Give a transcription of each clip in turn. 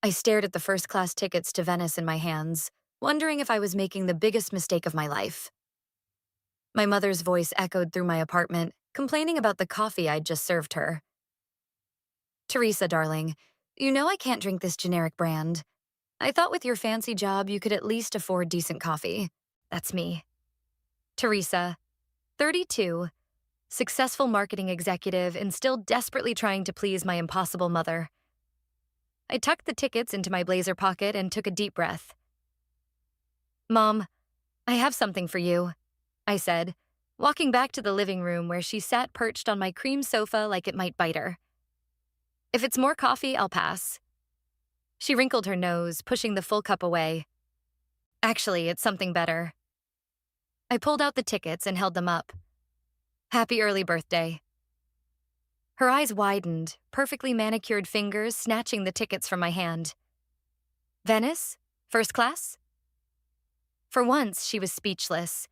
I stared at the first-class tickets to Venice in my hands, wondering if I was making the biggest mistake of my life. My mother's voice echoed through my apartment, complaining about the coffee I'd just served her. Teresa, darling, you know I can't drink this generic brand. I thought with your fancy job you could at least afford decent coffee. That's me. Teresa, 32, successful marketing executive and still desperately trying to please my impossible mother. I tucked the tickets into my blazer pocket and took a deep breath. Mom, I have something for you, I said, walking back to the living room where she sat perched on my cream sofa like it might bite her. If it's more coffee, I'll pass. She wrinkled her nose, pushing the full cup away. Actually, it's something better. I pulled out the tickets and held them up. Happy early birthday. Her eyes widened, perfectly manicured fingers snatching the tickets from my hand. Venice? First class? For once, she was speechless.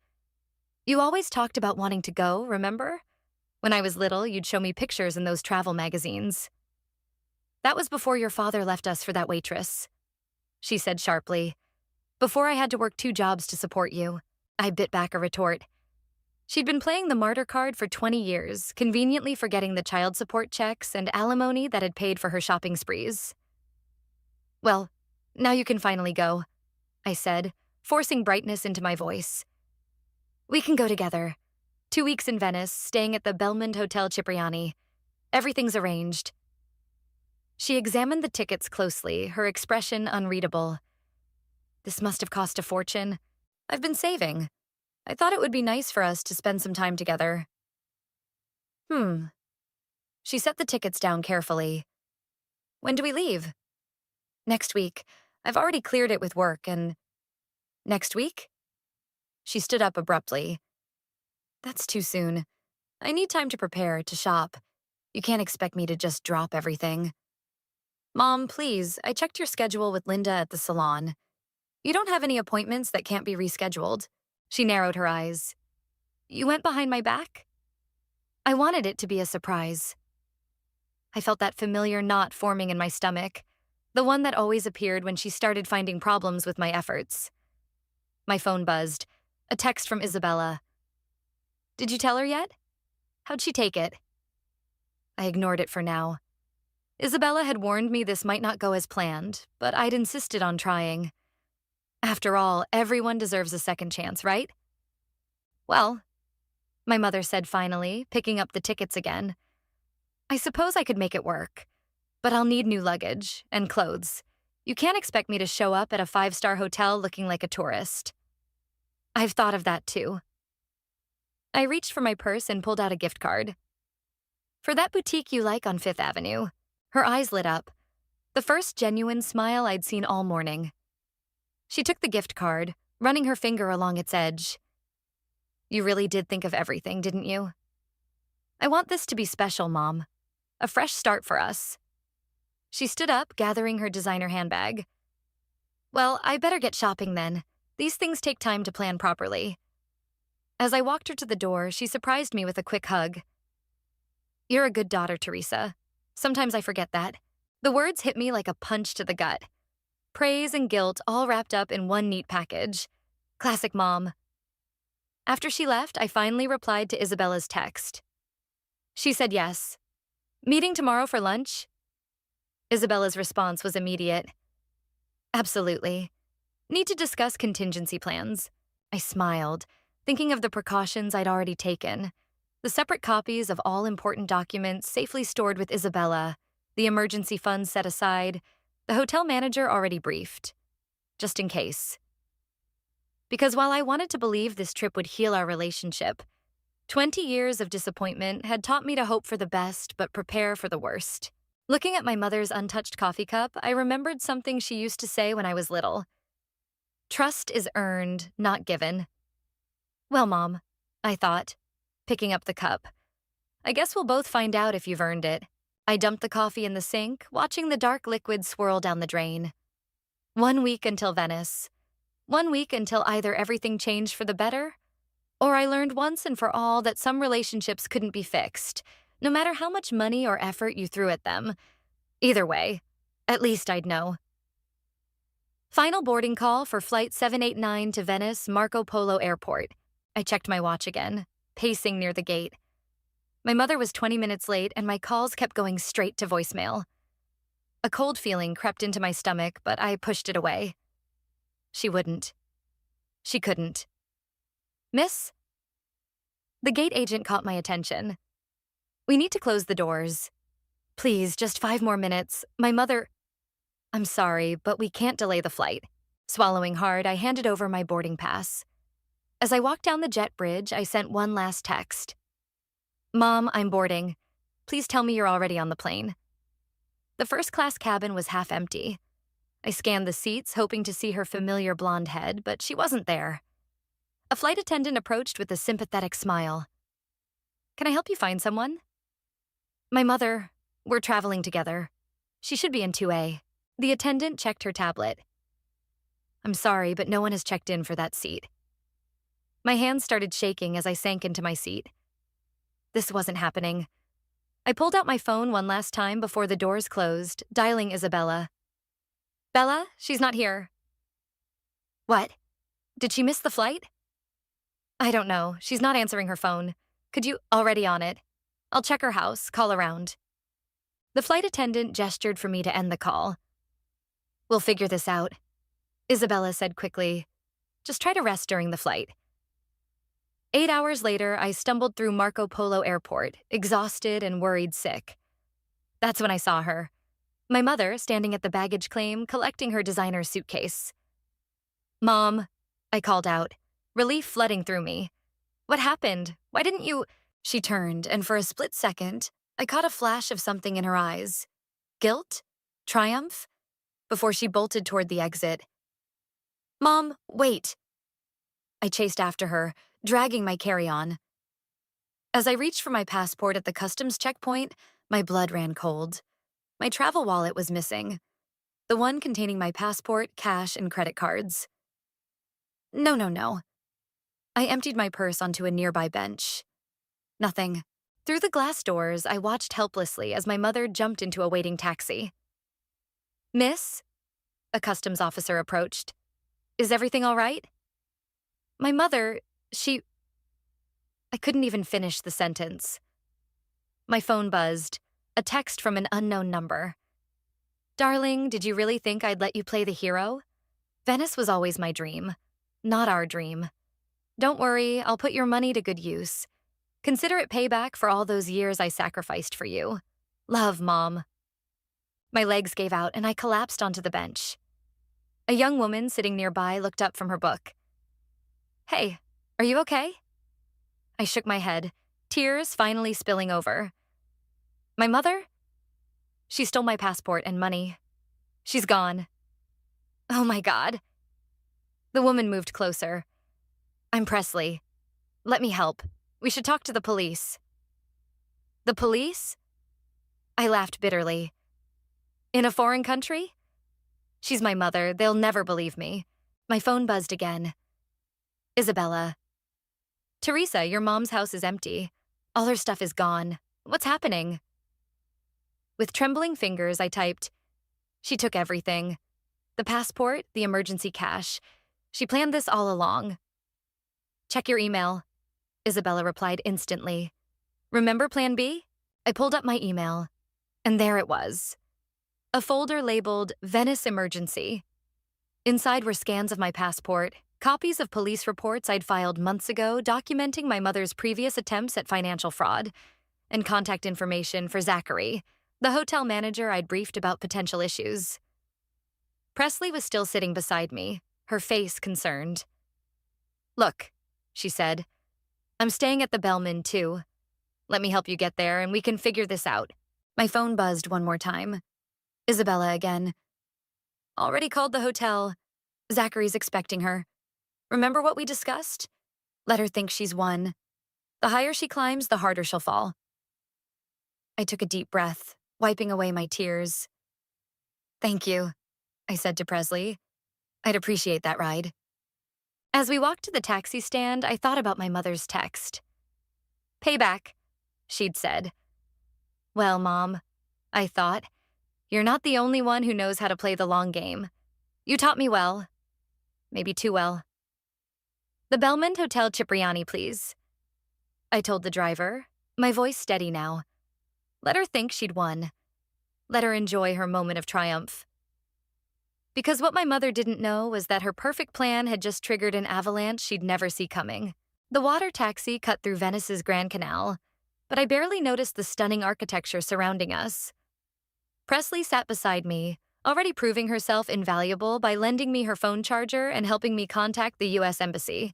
You always talked about wanting to go, remember? When I was little, you'd show me pictures in those travel magazines. That was before your father left us for that waitress, she said sharply. Before I had to work 2 jobs to support you. I bit back a retort. She'd been playing the martyr card for 20 years, conveniently forgetting the child support checks and alimony that had paid for her shopping sprees. Well, now you can finally go, I said, forcing brightness into my voice. We can go together. 2 weeks in Venice, staying at the Belmond Hotel Cipriani. Everything's arranged. She examined the tickets closely, her expression unreadable. This must have cost a fortune. I've been saving. I thought it would be nice for us to spend some time together. She set the tickets down carefully. When do we leave? Next week. I've already cleared it with work and... Next week? She stood up abruptly. That's too soon. I need time to prepare, to shop. You can't expect me to just drop everything. Mom, please, I checked your schedule with Linda at the salon. You don't have any appointments that can't be rescheduled. She narrowed her eyes. You went behind my back? I wanted it to be a surprise. I felt that familiar knot forming in my stomach, the one that always appeared when she started finding problems with my efforts. My phone buzzed. A text from Isabella. Did you tell her yet? How'd she take it? I ignored it for now. Isabella had warned me this might not go as planned, but I'd insisted on trying. After all, everyone deserves a second chance, right? Well, my mother said finally, picking up the tickets again. I suppose I could make it work, but I'll need new luggage and clothes. You can't expect me to show up at a 5-star hotel looking like a tourist. I've thought of that too. I reached for my purse and pulled out a gift card. For that boutique you like on 5th Avenue. Her eyes lit up, the first genuine smile I'd seen all morning. She took the gift card, running her finger along its edge. You really did think of everything, didn't you? I want this to be special, Mom. A fresh start for us. She stood up, gathering her designer handbag. Well, I better get shopping then. These things take time to plan properly. As I walked her to the door, she surprised me with a quick hug. You're a good daughter, Teresa. Sometimes I forget that. The words hit me like a punch to the gut. Praise and guilt all wrapped up in one neat package. Classic Mom. After she left, I finally replied to Isabella's text. She said yes. Meeting tomorrow for lunch? Isabella's response was immediate. Absolutely. Need to discuss contingency plans. I smiled, thinking of the precautions I'd already taken. The separate copies of all important documents safely stored with Isabella, the emergency funds set aside, the hotel manager already briefed. Just in case. Because while I wanted to believe this trip would heal our relationship, 20 years of disappointment had taught me to hope for the best but prepare for the worst. Looking at my mother's untouched coffee cup, I remembered something she used to say when I was little. Trust is earned, not given. Well, Mom, I thought, picking up the cup. I guess we'll both find out if you've earned it. I dumped the coffee in the sink, watching the dark liquid swirl down the drain. 1 week until Venice. 1 week until either everything changed for the better, or I learned once and for all that some relationships couldn't be fixed, no matter how much money or effort you threw at them. Either way, at least I'd know. Final boarding call for Flight 789 to Venice Marco Polo Airport. I checked my watch again, pacing near the gate. My mother was 20 minutes late, and my calls kept going straight to voicemail. A cold feeling crept into my stomach, but I pushed it away. She wouldn't. She couldn't. Miss? The gate agent caught my attention. We need to close the doors. Please, just 5 more minutes. My mother... I'm sorry, but we can't delay the flight. Swallowing hard, I handed over my boarding pass. As I walked down the jet bridge, I sent one last text. Mom, I'm boarding. Please tell me you're already on the plane. The first-class cabin was half empty. I scanned the seats, hoping to see her familiar blonde head, but she wasn't there. A flight attendant approached with a sympathetic smile. Can I help you find someone? My mother. We're traveling together. She should be in 2A. The attendant checked her tablet. I'm sorry, but no one has checked in for that seat. My hands started shaking as I sank into my seat. This wasn't happening. I pulled out my phone one last time before the doors closed, dialing Isabella. Bella, she's not here. What? Did she miss the flight? I don't know. She's not answering her phone. Could you already on it? I'll check her house, call around. The flight attendant gestured for me to end the call. We'll figure this out, Isabella said quickly. Just try to rest during the flight. 8 hours later, I stumbled through Marco Polo Airport, exhausted and worried sick. That's when I saw her. My mother standing at the baggage claim, collecting her designer suitcase. Mom, I called out, relief flooding through me. What happened? Why didn't you... She turned, and for a split second, I caught a flash of something in her eyes. Guilt? Triumph? Before she bolted toward the exit. Mom, wait. I chased after her, dragging my carry-on. As I reached for my passport at the customs checkpoint, my blood ran cold. My travel wallet was missing. The one containing my passport, cash, and credit cards. No. I emptied my purse onto a nearby bench. Nothing. Through the glass doors, I watched helplessly as my mother jumped into a waiting taxi. Miss? A customs officer approached. Is everything all right? My mother, I couldn't even finish the sentence. My phone buzzed, a text from an unknown number. Darling, did you really think I'd let you play the hero? Venice was always my dream, not our dream. Don't worry, I'll put your money to good use. Consider it payback for all those years I sacrificed for you. Love, Mom. My legs gave out and I collapsed onto the bench. A young woman sitting nearby looked up from her book. Hey, are you okay? I shook my head, tears finally spilling over. My mother? She stole my passport and money. She's gone. Oh my God. The woman moved closer. I'm Presley. Let me help. We should talk to the police. The police? I laughed bitterly. In a foreign country? She's my mother. They'll never believe me. My phone buzzed again. Isabella. Teresa, your mom's house is empty. All her stuff is gone. What's happening? With trembling fingers, I typed, She took everything. The passport, the emergency cash. She planned this all along. Check your email. Isabella replied instantly. Remember Plan B? I pulled up my email, and there it was. A folder labeled Venice Emergency. Inside were scans of my passport, copies of police reports I'd filed months ago documenting my mother's previous attempts at financial fraud, and contact information for Zachary, the hotel manager I'd briefed about potential issues. Presley was still sitting beside me, her face concerned. Look, she said, I'm staying at the Bellman too. Let me help you get there and we can figure this out. My phone buzzed one more time. Isabella again. Already called the hotel. Zachary's expecting her. Remember what we discussed? Let her think she's won. The higher she climbs, the harder she'll fall. I took a deep breath, wiping away my tears. Thank you, I said to Presley. I'd appreciate that ride. As we walked to the taxi stand, I thought about my mother's text. Payback, she'd said. Well, Mom, I thought, you're not the only one who knows how to play the long game. You taught me well. Maybe too well. The Belmont Hotel Cipriani, please. I told the driver, my voice steady now. Let her think she'd won. Let her enjoy her moment of triumph. Because what my mother didn't know was that her perfect plan had just triggered an avalanche she'd never see coming. The water taxi cut through Venice's Grand Canal, but I barely noticed the stunning architecture surrounding us. Presley sat beside me, already proving herself invaluable by lending me her phone charger and helping me contact the U.S. Embassy.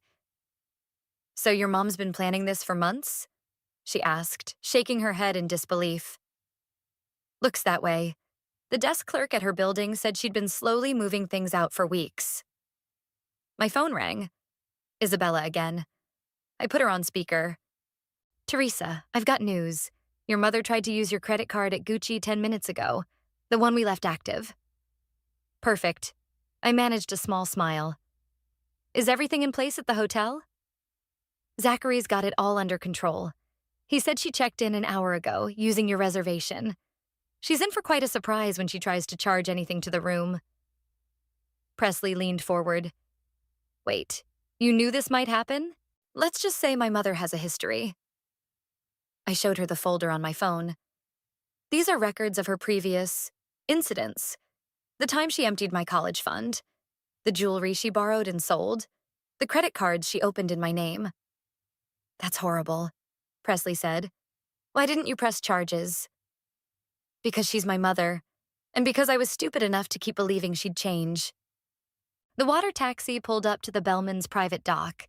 So your mom's been planning this for months? She asked, shaking her head in disbelief. Looks that way. The desk clerk at her building said she'd been slowly moving things out for weeks. My phone rang. Isabella again. I put her on speaker. Teresa, I've got news. Your mother tried to use your credit card at Gucci 10 minutes ago, the one we left active. Perfect. I managed a small smile. Is everything in place at the hotel? Zachary's got it all under control. He said she checked in an hour ago, using your reservation. She's in for quite a surprise when she tries to charge anything to the room. Presley leaned forward. Wait, you knew this might happen? Let's just say my mother has a history. I showed her the folder on my phone. These are records of her previous incidents. The time she emptied my college fund, the jewelry she borrowed and sold, the credit cards she opened in my name. That's horrible, Presley said. Why didn't you press charges? Because she's my mother, and because I was stupid enough to keep believing she'd change. The water taxi pulled up to the Bellman's private dock.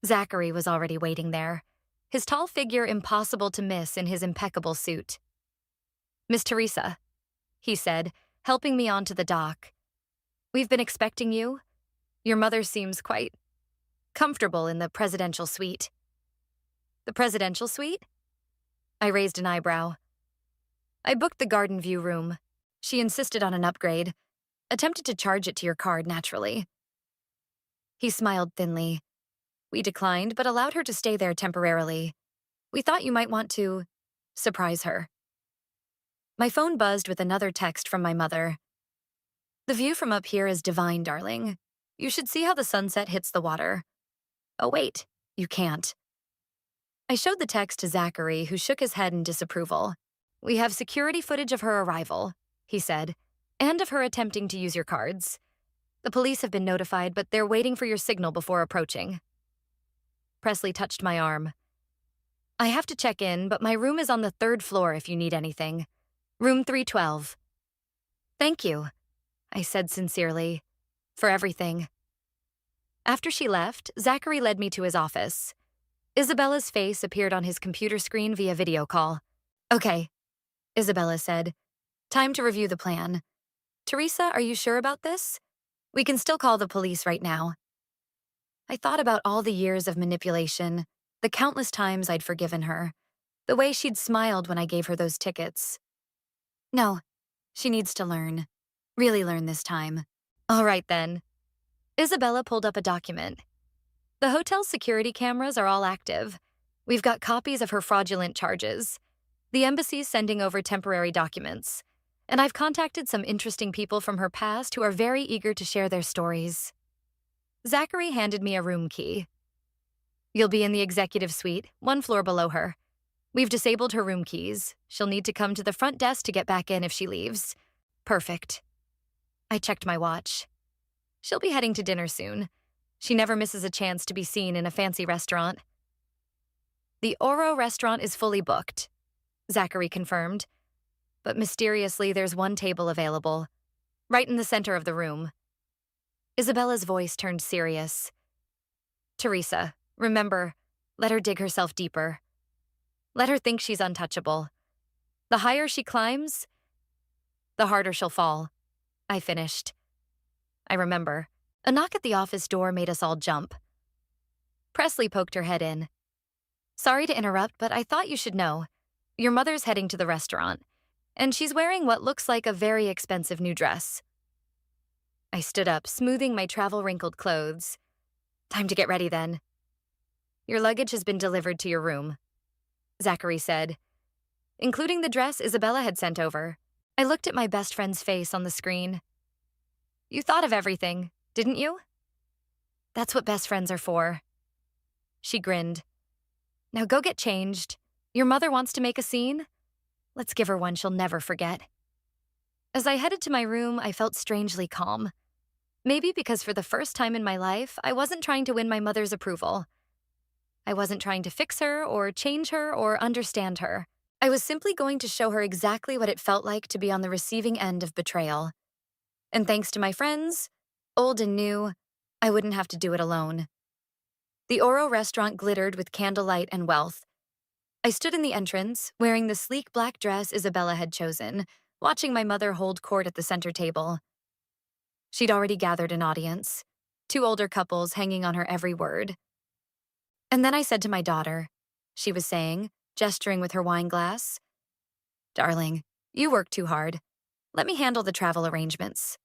Zachary was already waiting there, his tall figure impossible to miss in his impeccable suit. Miss Teresa, he said, helping me onto the dock. We've been expecting you. Your mother seems quite comfortable in the presidential suite. The presidential suite? I raised an eyebrow. I booked the garden view room. She insisted on an upgrade. Attempted to charge it to your card, naturally. He smiled thinly. We declined, but allowed her to stay there temporarily. We thought you might want to surprise her. My phone buzzed with another text from my mother. The view from up here is divine, darling. You should see how the sunset hits the water. Oh, wait, you can't. I showed the text to Zachary, who shook his head in disapproval. We have security footage of her arrival, he said, and of her attempting to use your cards. The police have been notified, but they're waiting for your signal before approaching. Presley touched my arm. I have to check in, but my room is on the 3rd floor if you need anything. Room 312. Thank you, I said sincerely, for everything. After she left, Zachary led me to his office. Isabella's face appeared on his computer screen via video call. Okay, Isabella said. Time to review the plan. Teresa, are you sure about this? We can still call the police right now. I thought about all the years of manipulation, the countless times I'd forgiven her, the way she'd smiled when I gave her those tickets. No, she needs to learn. Really learn this time. All right, then. Isabella pulled up a document. The hotel's security cameras are all active. We've got copies of her fraudulent charges. The embassy's sending over temporary documents. And I've contacted some interesting people from her past who are very eager to share their stories. Zachary handed me a room key. You'll be in the executive suite, 1 floor below her. We've disabled her room keys. She'll need to come to the front desk to get back in if she leaves. Perfect. I checked my watch. She'll be heading to dinner soon. She never misses a chance to be seen in a fancy restaurant. The Oro restaurant is fully booked, Zachary confirmed. But mysteriously, there's one table available, right in the center of the room. Isabella's voice turned serious. Teresa, remember, let her dig herself deeper. Let her think she's untouchable. The higher she climbs, the harder she'll fall. I finished. I remember. A knock at the office door made us all jump. Presley poked her head in. Sorry to interrupt, but I thought you should know. Your mother's heading to the restaurant, and she's wearing what looks like a very expensive new dress. I stood up, smoothing my travel-wrinkled clothes. Time to get ready, then. Your luggage has been delivered to your room, Zachary said, including the dress Isabella had sent over. I looked at my best friend's face on the screen. You thought of everything, didn't you? That's what best friends are for. She grinned. Now go get changed. Your mother wants to make a scene? Let's give her one she'll never forget. As I headed to my room, I felt strangely calm. Maybe because for the first time in my life, I wasn't trying to win my mother's approval. I wasn't trying to fix her or change her or understand her. I was simply going to show her exactly what it felt like to be on the receiving end of betrayal. And thanks to my friends, old and new, I wouldn't have to do it alone. The Oro restaurant glittered with candlelight and wealth. I stood in the entrance, wearing the sleek black dress Isabella had chosen, watching my mother hold court at the center table. She'd already gathered an audience, 2 older couples hanging on her every word. And then I said to my daughter, she was saying, gesturing with her wine glass, "Darling, you work too hard. Let me handle the travel arrangements."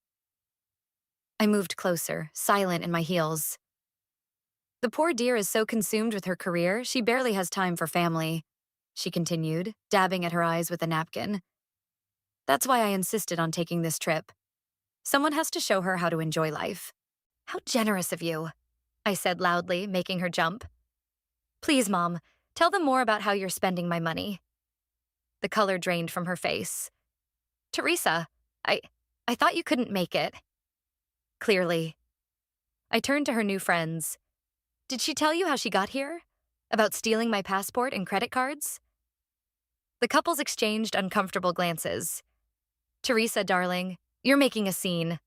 I moved closer, silent in my heels. The poor dear is so consumed with her career, she barely has time for family, she continued, dabbing at her eyes with a napkin. That's why I insisted on taking this trip. Someone has to show her how to enjoy life. How generous of you, I said loudly, making her jump. Please, Mom, tell them more about how you're spending my money. The color drained from her face. Teresa, I thought you couldn't make it. Clearly. I turned to her new friends. Did she tell you how she got here? About stealing my passport and credit cards? The couples exchanged uncomfortable glances. Teresa, darling, you're making a scene.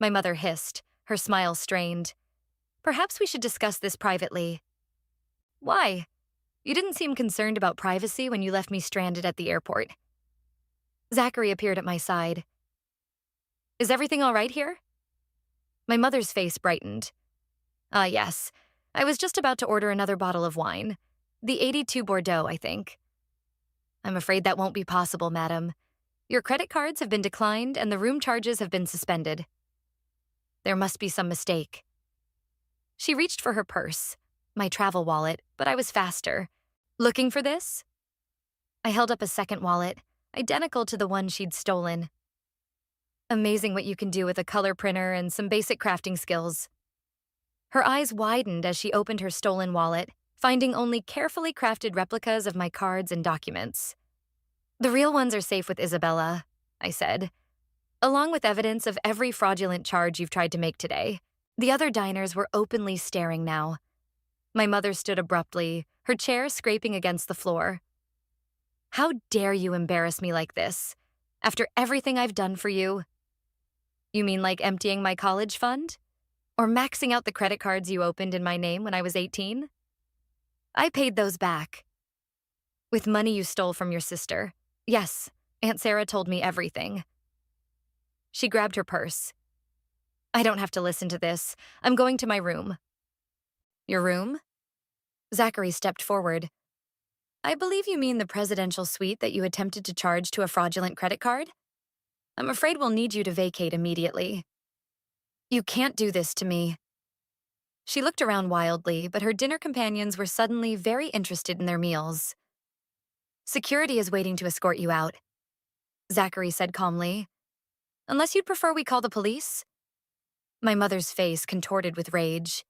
My mother hissed, her smile strained. Perhaps we should discuss this privately. Why? You didn't seem concerned about privacy when you left me stranded at the airport. Zachary appeared at my side. Is everything all right here? My mother's face brightened. Yes. I was just about to order another bottle of wine. The 82 Bordeaux, I think. I'm afraid that won't be possible, madam. Your credit cards have been declined and the room charges have been suspended. There must be some mistake. She reached for her purse, my travel wallet, but I was faster. Looking for this? I held up a second wallet, identical to the one she'd stolen. Amazing what you can do with a color printer and some basic crafting skills. Her eyes widened as she opened her stolen wallet, finding only carefully crafted replicas of my cards and documents. The real ones are safe with Isabella, I said, along with evidence of every fraudulent charge you've tried to make today. The other diners were openly staring now. My mother stood abruptly, her chair scraping against the floor. How dare you embarrass me like this, after everything I've done for you? You mean like emptying my college fund? Or maxing out the credit cards you opened in my name when I was 18? I paid those back. With money you stole from your sister. Yes, Aunt Sarah told me everything. She grabbed her purse. I don't have to listen to this. I'm going to my room. Your room? Zachary stepped forward. I believe you mean the presidential suite that you attempted to charge to a fraudulent credit card? I'm afraid we'll need you to vacate immediately. You can't do this to me. She looked around wildly, but her dinner companions were suddenly very interested in their meals. Security is waiting to escort you out, Zachary said calmly. Unless you'd prefer we call the police? My mother's face contorted with rage.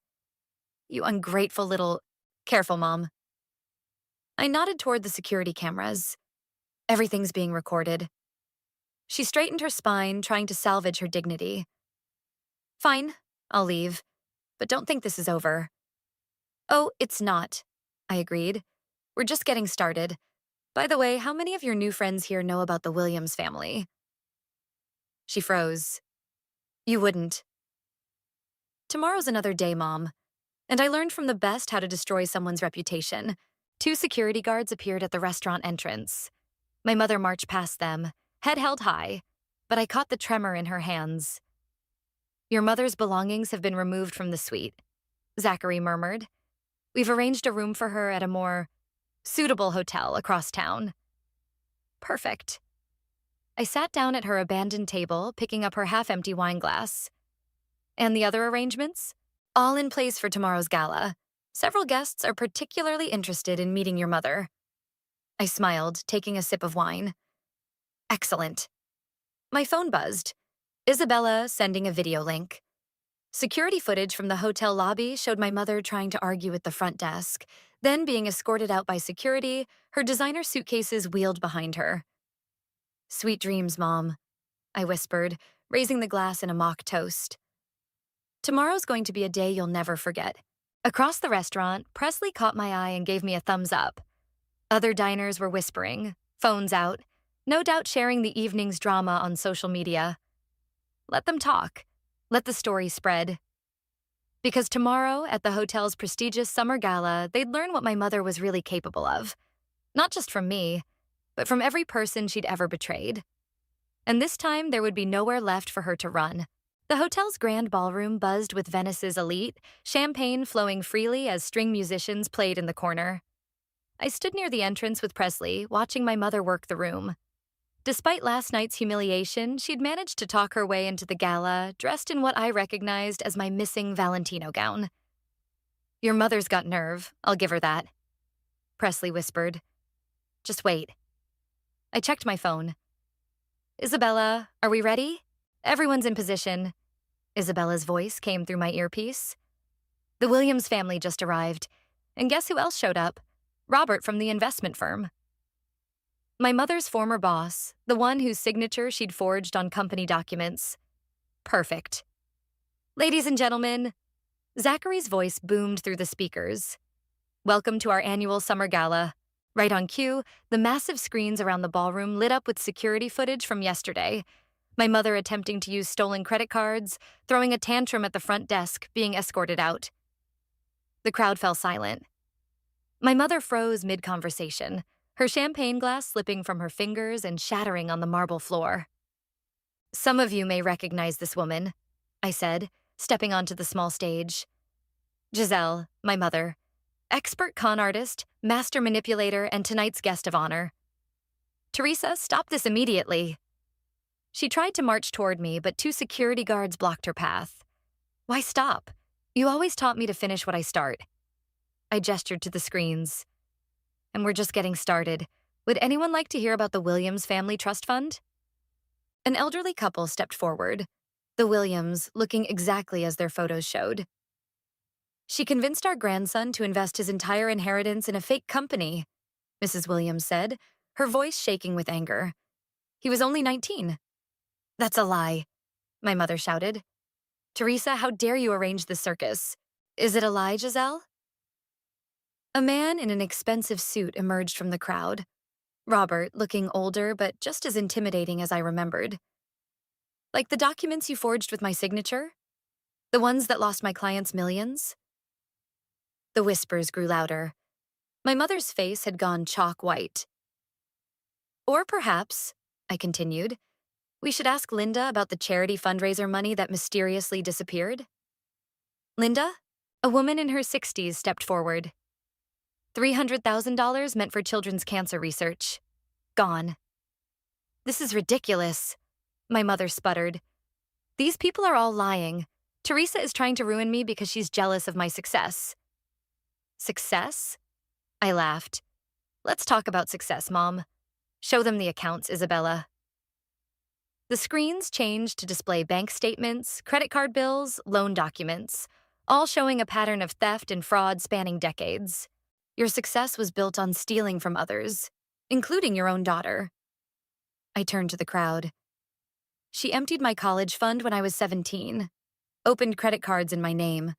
You ungrateful little... Careful, Mom. I nodded toward the security cameras. Everything's being recorded. She straightened her spine, trying to salvage her dignity. Fine, I'll leave. But don't think this is over. Oh, it's not, I agreed. We're just getting started. By the way, how many of your new friends here know about the Williams family? She froze. You wouldn't. Tomorrow's another day, Mom. And I learned from the best how to destroy someone's reputation. 2 security guards appeared at the restaurant entrance. My mother marched past them, head held high, but I caught the tremor in her hands. Your mother's belongings have been removed from the suite, Zachary murmured. We've arranged a room for her at a more suitable hotel across town. Perfect. I sat down at her abandoned table, picking up her half-empty wine glass. And the other arrangements? All in place for tomorrow's gala. Several guests are particularly interested in meeting your mother. I smiled, taking a sip of wine. Excellent. My phone buzzed. Isabella sending a video link. Security footage from the hotel lobby showed my mother trying to argue at the front desk, then being escorted out by security, her designer suitcases wheeled behind her. Sweet dreams, Mom, I whispered, raising the glass in a mock toast. Tomorrow's going to be a day you'll never forget. Across the restaurant, Presley caught my eye and gave me a thumbs up. Other diners were whispering, phones out, no doubt sharing the evening's drama on social media. Let them talk. Let the story spread. Because tomorrow, at the hotel's prestigious summer gala, they'd learn what my mother was really capable of. Not just from me, but from every person she'd ever betrayed. And this time, there would be nowhere left for her to run. The hotel's grand ballroom buzzed with Venice's elite, champagne flowing freely as string musicians played in the corner. I stood near the entrance with Presley, watching my mother work the room. Despite last night's humiliation, she'd managed to talk her way into the gala, dressed in what I recognized as my missing Valentino gown. Your mother's got nerve, I'll give her that, Presley whispered. Just wait. I checked my phone. Isabella, are we ready? Everyone's in position. Isabella's voice came through my earpiece. The Williams family just arrived. And guess who else showed up? Robert from the investment firm. My mother's former boss, the one whose signature she'd forged on company documents. Perfect. Ladies and gentlemen, Zachary's voice boomed through the speakers. Welcome to our annual summer gala. Right on cue, the massive screens around the ballroom lit up with security footage from yesterday. My mother attempting to use stolen credit cards, throwing a tantrum at the front desk, being escorted out. The crowd fell silent. My mother froze mid-conversation, her champagne glass slipping from her fingers and shattering on the marble floor. Some of you may recognize this woman, I said, stepping onto the small stage. Giselle, my mother, expert con artist, master manipulator, and tonight's guest of honor. Teresa, stop this immediately. She tried to march toward me, but 2 security guards blocked her path. Why stop? You always taught me to finish what I start. I gestured to the screens. And we're just getting started. Would anyone like to hear about the Williams Family Trust Fund? An elderly couple stepped forward, the Williams looking exactly as their photos showed. She convinced our grandson to invest his entire inheritance in a fake company, Mrs. Williams said, her voice shaking with anger. He was only 19. That's a lie, my mother shouted. Teresa, how dare you arrange this circus? Is it a lie, Giselle? A man in an expensive suit emerged from the crowd. Robert, looking older but just as intimidating as I remembered. Like the documents you forged with my signature? The ones that lost my clients millions? The whispers grew louder. My mother's face had gone chalk white. Or perhaps, I continued, we should ask Linda about the charity fundraiser money that mysteriously disappeared. Linda, a woman in her 60s, stepped forward. $300,000 meant for children's cancer research. Gone. This is ridiculous, my mother sputtered. These people are all lying. Teresa is trying to ruin me because she's jealous of my success. Success? I laughed. Let's talk about success, Mom. Show them the accounts, Isabella. The screens changed to display bank statements, credit card bills, loan documents, all showing a pattern of theft and fraud spanning decades. Your success was built on stealing from others, including your own daughter. I turned to the crowd. She emptied my college fund when I was 17, opened credit cards in my name,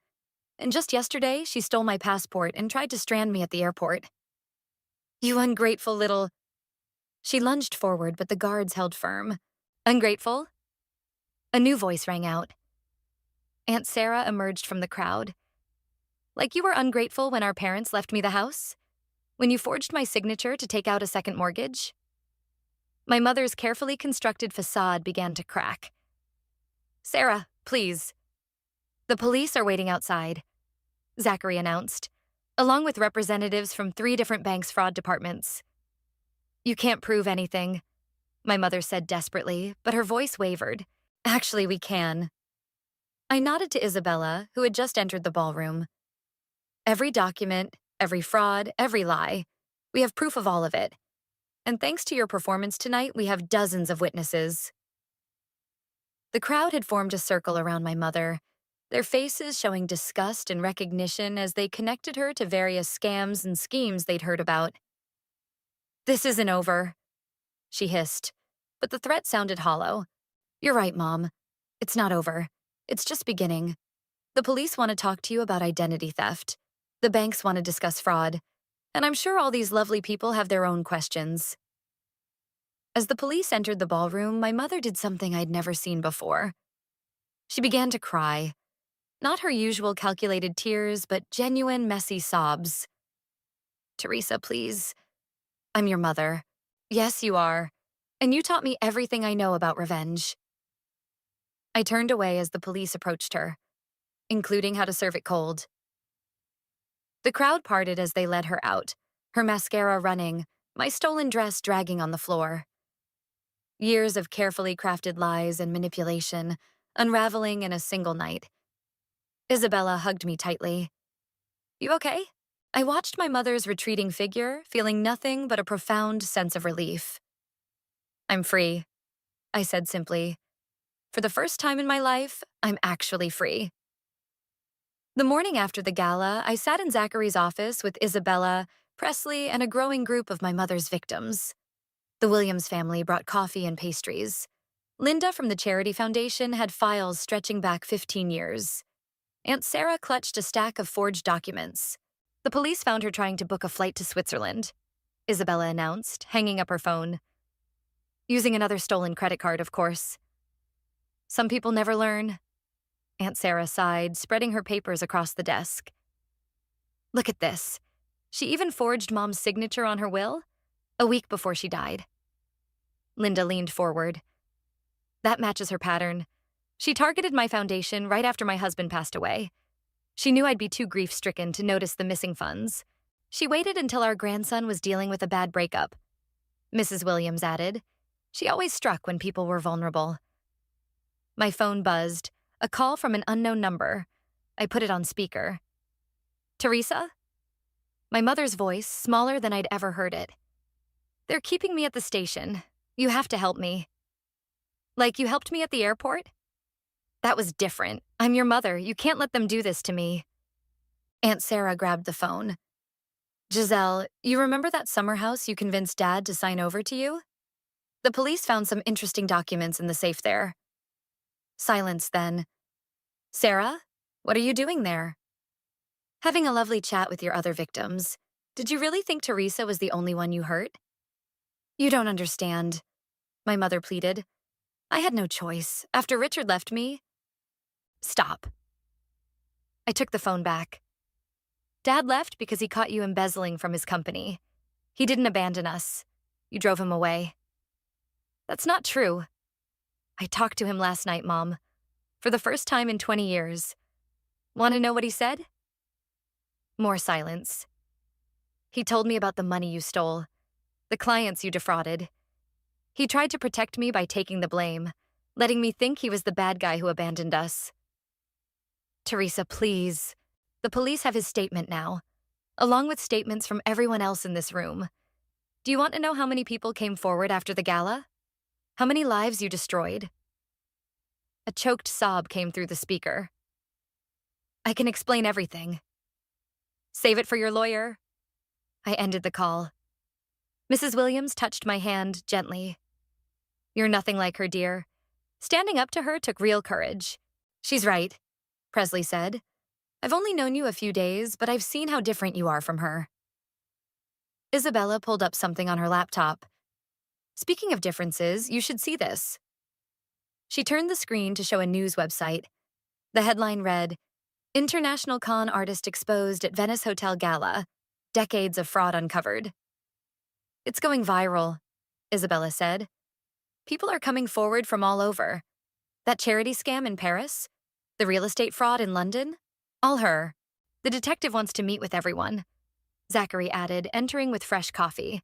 and just yesterday she stole my passport and tried to strand me at the airport. You ungrateful little... She lunged forward, but the guards held firm. Ungrateful? A new voice rang out. Aunt Sarah emerged from the crowd. Like you were ungrateful when our parents left me the house? When you forged my signature to take out a second mortgage? My mother's carefully constructed facade began to crack. Sarah, please. The police are waiting outside, Zachary announced, along with representatives from 3 different banks' fraud departments. You can't prove anything, my mother said desperately, but her voice wavered. Actually, we can. I nodded to Isabella, who had just entered the ballroom. Every document, every fraud, every lie. We have proof of all of it. And thanks to your performance tonight, we have dozens of witnesses. The crowd had formed a circle around my mother, their faces showing disgust and recognition as they connected her to various scams and schemes they'd heard about. "This isn't over," she hissed, but the threat sounded hollow. "You're right, Mom. It's not over. It's just beginning. The police want to talk to you about identity theft. The banks want to discuss fraud. And I'm sure all these lovely people have their own questions." As the police entered the ballroom, my mother did something I'd never seen before. She began to cry. Not her usual calculated tears, but genuine, messy sobs. "Teresa, please. I'm your mother. Yes, you are. And you taught me everything I know about revenge." I turned away as the police approached her, including how to serve it cold. The crowd parted as they led her out, her mascara running, my stolen dress dragging on the floor. Years of carefully crafted lies and manipulation, unraveling in a single night. Isabella hugged me tightly. "You okay?" I watched my mother's retreating figure, feeling nothing but a profound sense of relief. "I'm free," I said simply. For the first time in my life, I'm actually free. The morning after the gala, I sat in Zachary's office with Isabella, Presley, and a growing group of my mother's victims. The Williams family brought coffee and pastries. Linda from the Charity Foundation had files stretching back 15 years. Aunt Sarah clutched a stack of forged documents. "The police found her trying to book a flight to Switzerland," Isabella announced, hanging up her phone. "Using another stolen credit card, of course." "Some people never learn," Aunt Sarah sighed, spreading her papers across the desk. "Look at this. She even forged Mom's signature on her will, a week before she died." Linda leaned forward. "That matches her pattern. She targeted my foundation right after my husband passed away. She knew I'd be too grief-stricken to notice the missing funds. She waited until our grandson was dealing with a bad breakup," Mrs. Williams added. She always struck when people were vulnerable. My phone buzzed, a call from an unknown number. I put it on speaker. "Teresa?" My mother's voice, smaller than I'd ever heard it. "They're keeping me at the station. You have to help me." "Like you helped me at the airport?" "That was different. I'm your mother. You can't let them do this to me." Aunt Sarah grabbed the phone. "Giselle, you remember that summer house you convinced Dad to sign over to you? The police found some interesting documents in the safe there." Silence then. "Sarah, what are you doing there?" "Having a lovely chat with your other victims. Did you really think Teresa was the only one you hurt?" "You don't understand," my mother pleaded. "I had no choice. After Richard left me—" "Stop." I took the phone back. "Dad left because he caught you embezzling from his company. He didn't abandon us. You drove him away." "That's not true." "I talked to him last night, Mom. For the first time in 20 years. Want to know what he said?" More silence. "He told me about the money you stole, the clients you defrauded. He tried to protect me by taking the blame, letting me think he was the bad guy who abandoned us." "Teresa, please. The police have his statement now, along with statements from everyone else in this room. Do you want to know how many people came forward after the gala? How many lives you destroyed?" A choked sob came through the speaker. "I can explain everything." "Save it for your lawyer." I ended the call. Mrs. Williams touched my hand gently. "You're nothing like her, dear." Standing up to her took real courage. "She's right," Presley said. "I've only known you a few days, but I've seen how different you are from her." Isabella pulled up something on her laptop. "Speaking of differences, you should see this." She turned the screen to show a news website. The headline read, "International con artist exposed at Venice Hotel Gala. Decades of fraud uncovered." "It's going viral," Isabella said. "People are coming forward from all over. That charity scam in Paris? The real estate fraud in London? All her. The detective wants to meet with everyone," Zachary added, entering with fresh coffee.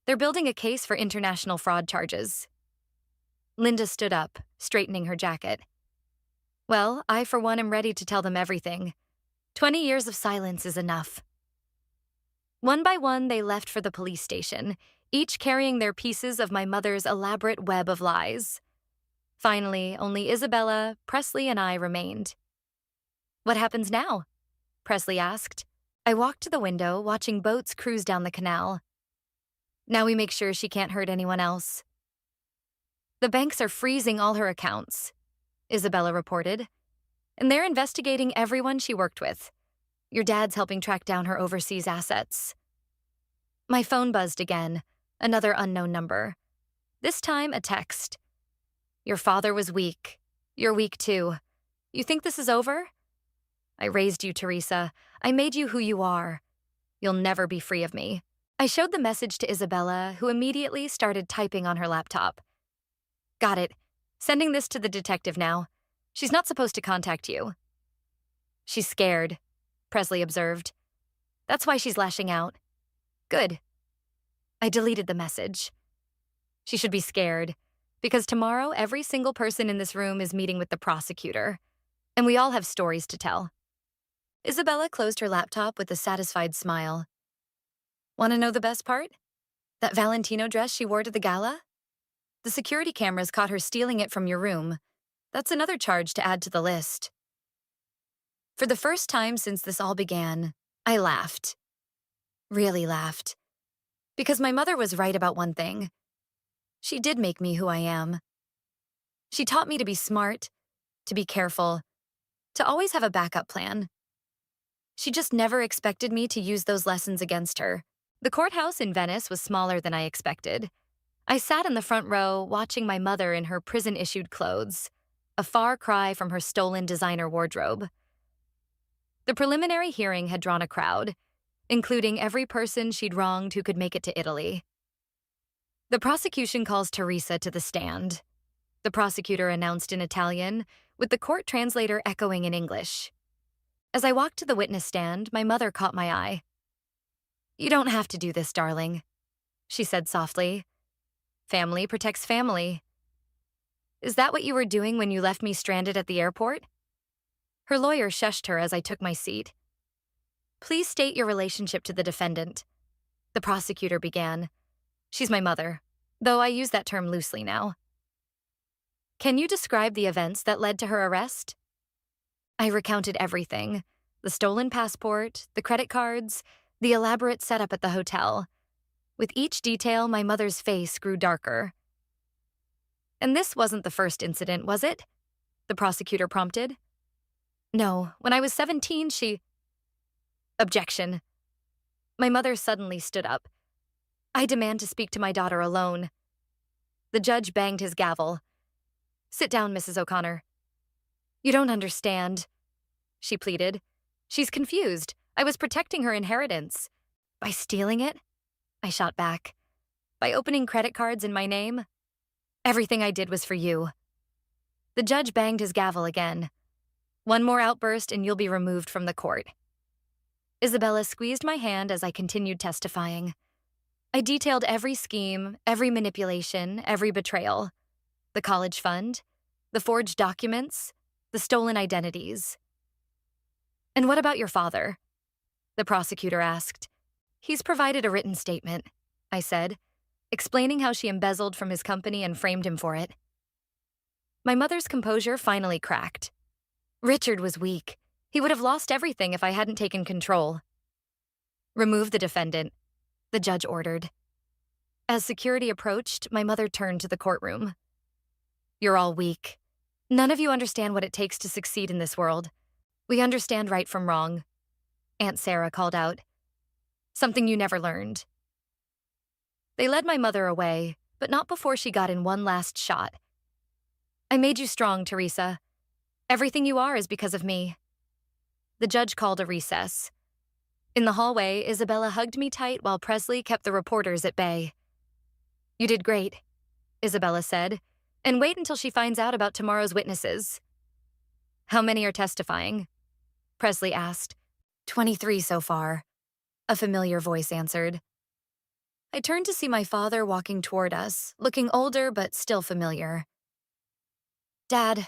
"They're building a case for international fraud charges." Linda stood up, straightening her jacket. "Well, I for one am ready to tell them everything. 20 years of silence is enough." One by one, they left for the police station, each carrying their pieces of my mother's elaborate web of lies. Finally, only Isabella, Presley, and I remained. What happens now? Presley asked. I walked to the window, watching boats cruise down the canal. Now we make sure she can't hurt anyone else. The banks are freezing all her accounts, Isabella reported, and they're investigating everyone she worked with. Your dad's helping track down her overseas assets. My phone buzzed again, another unknown number. This time, a text. Your father was weak. You're weak too. You think this is over? I raised you, Teresa. I made you who you are. You'll never be free of me. I showed the message to Isabella, who immediately started typing on her laptop. Got it. Sending this to the detective now. She's not supposed to contact you. She's scared, Presley observed. That's why she's lashing out. Good. I deleted the message. She should be scared, because tomorrow every single person in this room is meeting with the prosecutor, and we all have stories to tell. Isabella closed her laptop with a satisfied smile. Want to know the best part? That Valentino dress she wore to the gala? The security cameras caught her stealing it from your room. That's another charge to add to the list. For the first time since this all began, I laughed. Really laughed. Because my mother was right about one thing. She did make me who I am. She taught me to be smart, to be careful, to always have a backup plan. She just never expected me to use those lessons against her. The courthouse in Venice was smaller than I expected. I sat in the front row watching my mother in her prison-issued clothes, a far cry from her stolen designer wardrobe. The preliminary hearing had drawn a crowd, including every person she'd wronged who could make it to Italy. The prosecution calls Teresa to the stand, the prosecutor announced in Italian, with the court translator echoing in English. As I walked to the witness stand, my mother caught my eye. You don't have to do this, darling, she said softly. Family protects family. Is that what you were doing when you left me stranded at the airport? Her lawyer shushed her as I took my seat. Please state your relationship to the defendant, the prosecutor began. She's my mother, though I use that term loosely now. Can you describe the events that led to her arrest? I recounted everything, the stolen passport, the credit cards, the elaborate setup at the hotel. With each detail, my mother's face grew darker. And this wasn't the first incident, was it? The prosecutor prompted. No, when I was 17, Objection. My mother suddenly stood up. I demand to speak to my daughter alone. The judge banged his gavel. Sit down, Mrs. O'Connor. You don't understand, she pleaded. She's confused. I was protecting her inheritance. By stealing it? I shot back. By opening credit cards in my name? Everything I did was for you. The judge banged his gavel again. One more outburst and you'll be removed from the court. Isabella squeezed my hand as I continued testifying. I detailed every scheme, every manipulation, every betrayal. The college fund, the forged documents, the stolen identities. And what about your father? The prosecutor asked. He's provided a written statement, I said, explaining how she embezzled from his company and framed him for it. My mother's composure finally cracked. Richard was weak. He would have lost everything if I hadn't taken control. Remove the defendant, the judge ordered. As security approached, my mother turned to the courtroom. You're all weak. None of you understand what it takes to succeed in this world. We understand right from wrong, Aunt Sarah called out. Something you never learned. They led my mother away, but not before she got in one last shot. I made you strong, Teresa. Everything you are is because of me. The judge called a recess. In the hallway, Isabella hugged me tight while Presley kept the reporters at bay. You did great, Isabella said, and wait until she finds out about tomorrow's witnesses. How many are testifying? Presley asked. 23 so far, a familiar voice answered. I turned to see my father walking toward us, looking older but still familiar. Dad.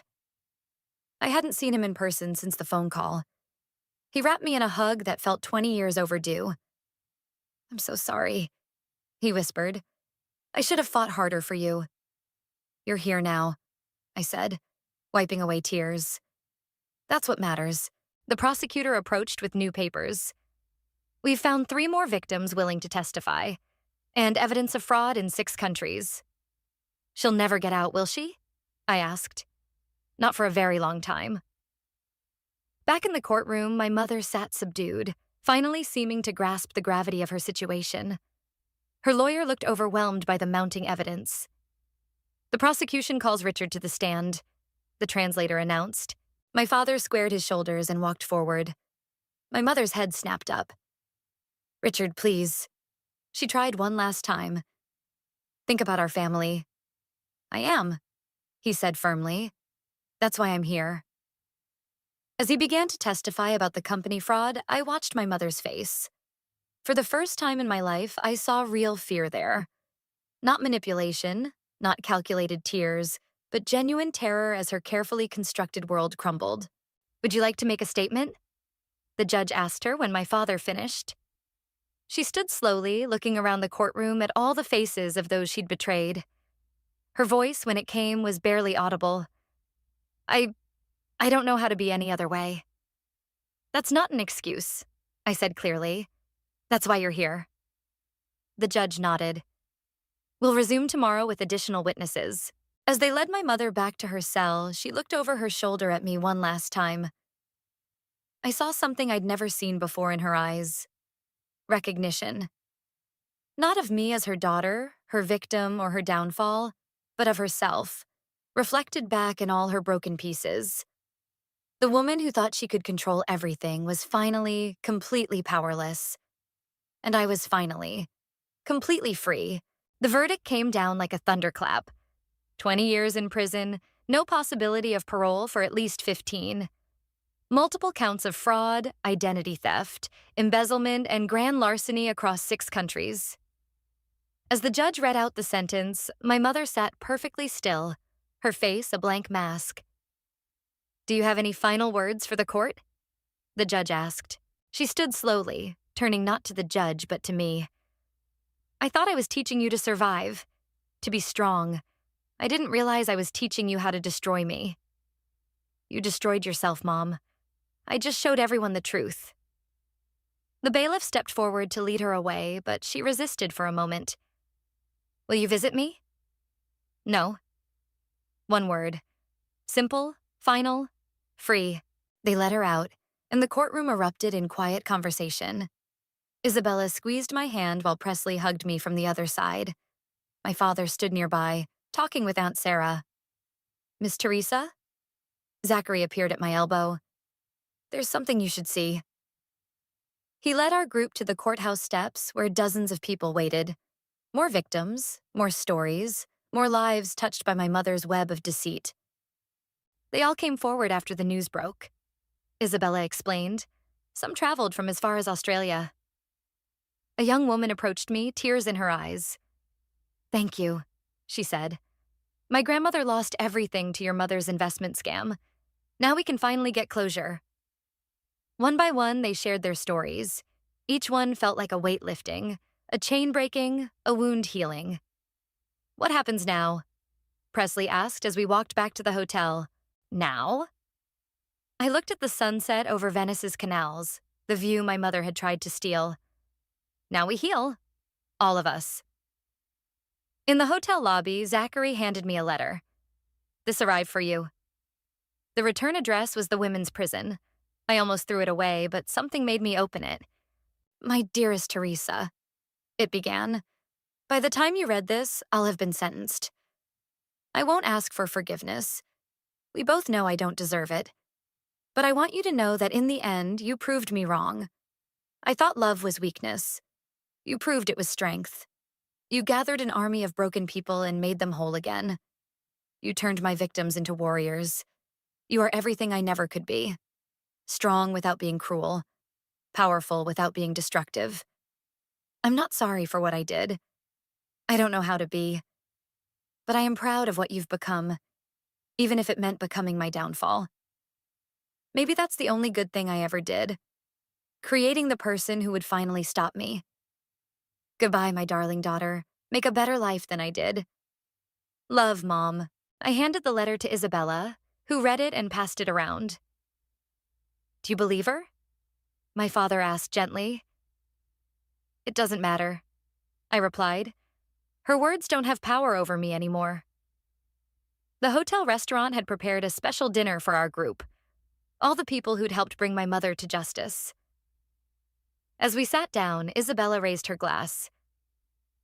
I hadn't seen him in person since the phone call. He wrapped me in a hug that felt 20 years overdue. I'm so sorry, he whispered. I should have fought harder for you. You're here now. I said, wiping away tears. That's what matters. The prosecutor approached with new papers. We've found 3 more victims willing to testify, and evidence of fraud in 6 countries. She'll never get out, will she? I asked. Not for a very long time. Back in the courtroom, my mother sat subdued, finally seeming to grasp the gravity of her situation. Her lawyer looked overwhelmed by the mounting evidence. The prosecution calls Richard to the stand, the translator announced. My father squared his shoulders and walked forward. My mother's head snapped up. Richard, please. She tried one last time. Think about our family. I am, he said firmly. That's why I'm here. As he began to testify about the company fraud, I watched my mother's face. For the first time in my life, I saw real fear there. Not manipulation, not calculated tears, but genuine terror as her carefully constructed world crumbled. Would you like to make a statement? The judge asked her when my father finished. She stood slowly, looking around the courtroom at all the faces of those she'd betrayed. Her voice, when it came, was barely audible. I don't know how to be any other way. That's not an excuse, I said clearly. That's why you're here. The judge nodded. We'll resume tomorrow with additional witnesses. As they led my mother back to her cell, she looked over her shoulder at me one last time. I saw something I'd never seen before in her eyes. Recognition. Not of me as her daughter, her victim, or her downfall, but of herself, reflected back in all her broken pieces. The woman who thought she could control everything was finally, completely powerless. And I was finally, completely free. The verdict came down like a thunderclap. 20 years in prison, no possibility of parole for at least 15. Multiple counts of fraud, identity theft, embezzlement, and grand larceny across 6 countries. As the judge read out the sentence, my mother sat perfectly still, her face a blank mask. Do you have any final words for the court? The judge asked. She stood slowly, turning not to the judge but to me. I thought I was teaching you to survive, to be strong. I didn't realize I was teaching you how to destroy me. You destroyed yourself, Mom. I just showed everyone the truth. The bailiff stepped forward to lead her away, but she resisted for a moment. Will you visit me? No. One word. Simple, final, free. They let her out, and the courtroom erupted in quiet conversation. Isabella squeezed my hand while Presley hugged me from the other side. My father stood nearby, talking with Aunt Sarah. Miss Teresa? Zachary appeared at my elbow. There's something you should see. He led our group to the courthouse steps where dozens of people waited. More victims, more stories, more lives touched by my mother's web of deceit. They all came forward after the news broke. Isabella explained. Some traveled from as far as Australia. A young woman approached me, tears in her eyes. Thank you, she said. My grandmother lost everything to your mother's investment scam. Now we can finally get closure. One by one, they shared their stories. Each one felt like a weight lifting, a chain breaking, a wound healing. What happens now? Presley asked as we walked back to the hotel. Now? I looked at the sunset over Venice's canals, the view my mother had tried to steal. Now we heal. All of us. In the hotel lobby, Zachary handed me a letter. This arrived for you. The return address was the women's prison. I almost threw it away, but something made me open it. My dearest Teresa, it began. By the time you read this, I'll have been sentenced. I won't ask for forgiveness. We both know I don't deserve it. But I want you to know that in the end, you proved me wrong. I thought love was weakness. You proved it was strength. You gathered an army of broken people and made them whole again. You turned my victims into warriors. You are everything I never could be. Strong without being cruel. Powerful without being destructive. I'm not sorry for what I did. I don't know how to be. But I am proud of what you've become, even if it meant becoming my downfall. Maybe that's the only good thing I ever did. Creating the person who would finally stop me. Goodbye, my darling daughter. Make a better life than I did. Love, Mom. I handed the letter to Isabella, who read it and passed it around. Do you believe her? My father asked gently. It doesn't matter, I replied. Her words don't have power over me anymore. The hotel restaurant had prepared a special dinner for our group, all the people who'd helped bring my mother to justice. As we sat down, Isabella raised her glass.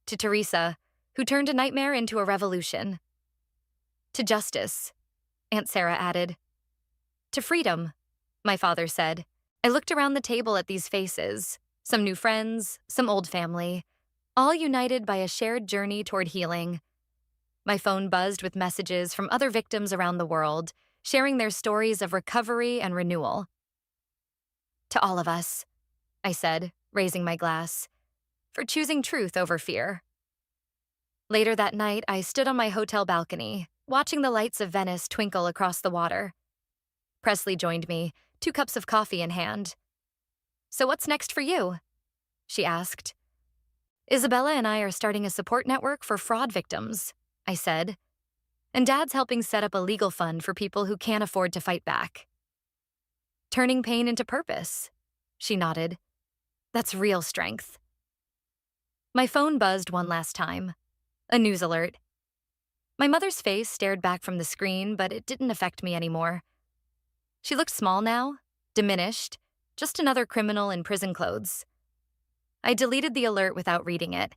To Teresa, who turned a nightmare into a revolution. To justice, Aunt Sarah added. To freedom, my father said. I looked around the table at these faces, some new friends, some old family, all united by a shared journey toward healing. My phone buzzed with messages from other victims around the world, sharing their stories of recovery and renewal. To all of us, I said, raising my glass, for choosing truth over fear. Later that night, I stood on my hotel balcony, watching the lights of Venice twinkle across the water. Presley joined me, 2 cups of coffee in hand. So what's next for you? She asked. Isabella and I are starting a support network for fraud victims, I said. And Dad's helping set up a legal fund for people who can't afford to fight back. Turning pain into purpose, she nodded. That's real strength. My phone buzzed one last time. A news alert. My mother's face stared back from the screen, but it didn't affect me anymore. She looked small now, diminished, just another criminal in prison clothes. I deleted the alert without reading it.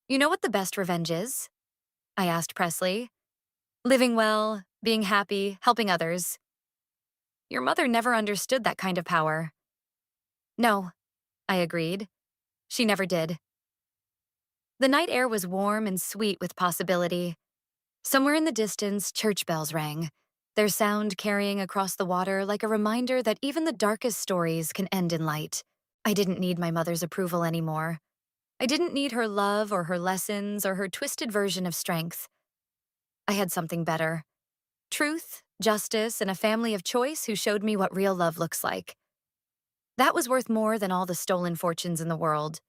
You know what the best revenge is? I asked Presley. Living well, being happy, helping others. Your mother never understood that kind of power. No, I agreed. She never did. The night air was warm and sweet with possibility. Somewhere in the distance, church bells rang, their sound carrying across the water like a reminder that even the darkest stories can end in light. I didn't need my mother's approval anymore. I didn't need her love or her lessons or her twisted version of strength. I had something better. Truth, justice, and a family of choice who showed me what real love looks like. That was worth more than all the stolen fortunes in the world.